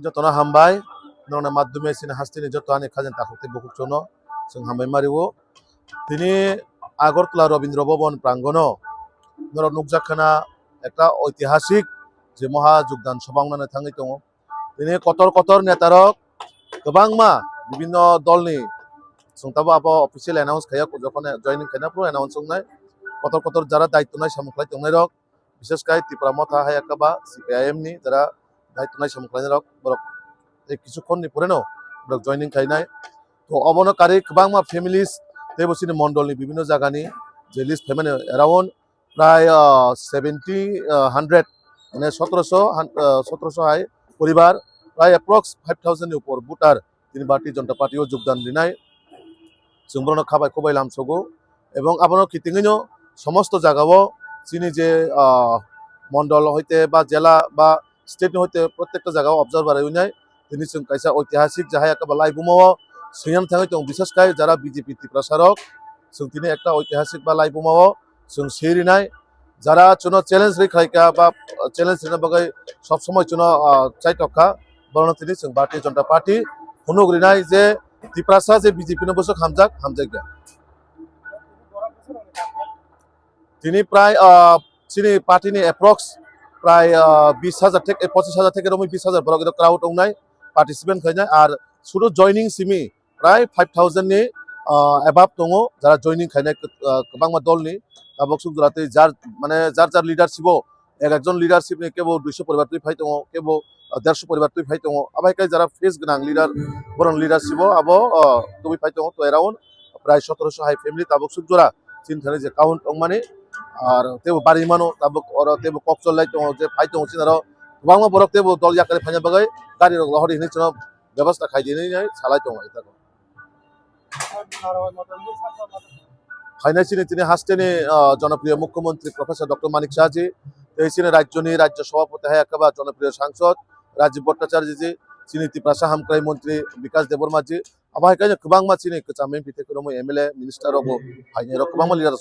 जतना हामबाय नोंना माध्यमे सिने हास्तिनि जतआनि खाजेन ताखुते बुकुचनो जों हामबाय मारिवो दिनै আগরতলা রবীন্দ্র ভবন প্রাঙ্গণও নরক নুকজাখানা একটা ঐতিহাসিক যে মহা যোগদান সভাংনাनै थाङै दङ दिनै कतर कतर नेतारक गोबांमा বিভিন্ন দলनि जोंताबो आबो अफिसियेल एनाउन्स खाया जखन जयनिं खायना प्रो एनाउन्स संनाय कतर कतर যারা দায়িত্ব নাই সামুখলাই দंनाय রক বিশেষ করে ত্রিপুরা মথা হায়াকাবা সিপিআইএম नि যারা দায়িত্ব নাই সামুখলাই রক বরক এই কিছুক্ষণनि পরেनो বরক জয়নিं खायनाय তো অবনকারী गोबांमा फेमिलिस देवसिनि मण्डलनि विभिन्न जायगानि जे लिस्ट फेमेनो एराउन्ड प्राय 100 माने 1700 हाय परिवार प्राय एप्रक्स 5000 नि ऊपर भोटार दिन भारतीय जनता पार्टीआव যোগদাन दिनाय जोंबरनो खाबाय खबाय लामसगो এবং আবারও কিতিङैनो समस्त জায়গাও চিনি যে মণ্ডল হইতে বা জেলা বা স্টেট হইতে প্রত্যেকটা জায়গাও অবজারভার হইনাय दिनै जों कायसा ঐতিহাসিক जाहाय एकेबा लाइबुमाव सिगां थाङै दं बिसेस काय যারা বিজেপি ত্রিপ্রাসারক जों दिनै একটা ঐতিহাসিক বা लाइबुमाव जों सेरिनाय যারা চুনো চ্যালেঞ্জ রেখাইকা বা চ্যালেঞ্ज রেনা বাগै সব সময় চুনো চাইটকা বরণ दिनै जों भारतीय जनता पार्टी हुनुग्रिनाय जे ত্রিপ্রাসা যে বিজেপি नो বসক हामजागिया दिनै प्राय চিনি पार्टीनि एप्रक्स प्राय 20,000 থেকে 25,000 থেকে রমি 20,000 বড় ক্রাউড দंनाय पार्टिसिपेट खायनाय আর শুধু জয়নিং সিমি प्राय 5,000 नि एबाब दङ যারা জয়নিং খাयनाय गोबांमा दलनि আবক সুজরাতে যার মানে যার লিডারশিপও একজন লিডারশিপনি কেবল 200 পরিবার তুই ফাই দङ কেবল 150 পরিবার তুই ফাই দङ আবাইকাই যারা ফেস গোনাं লিডার বরং লিডারশিপও আবো তুই ফাই দङ তো এরাউন্ড প্রায় 1700 হাই ফ্যামিলি তাবক সুজরা চিন্তানে যে কাউন্ট মানে আর তেব বাড়ি মানো তাবক অর তেব ককচলাই দङ যে ফাই দङ চিনার गोबांमा बरक तेब दल याकारे फाइना बागै गारि लहरि हिनि चनो व्यवस्था खायदिनै सालाय दङ इताको फाइनान्सियनि तिनि हास्टेनि जनप्रिय मुख्यमंत्री प्रफेसर डॉक्टर मानिक शाहजी तेसिनि राज्यनि राज्य सभापति हायाकाबा जनप्रिय सांसद राजीव भट्टाचार्य जी चिनि ত্রিপ্রাসা हामक्राय मंत्री विकास देबबर्मा जी आबाहाय गोबांमा चिनि कचामेन पिथे एमएलए मिनिस्टार रबो फाइनाय गोबांमा लिडार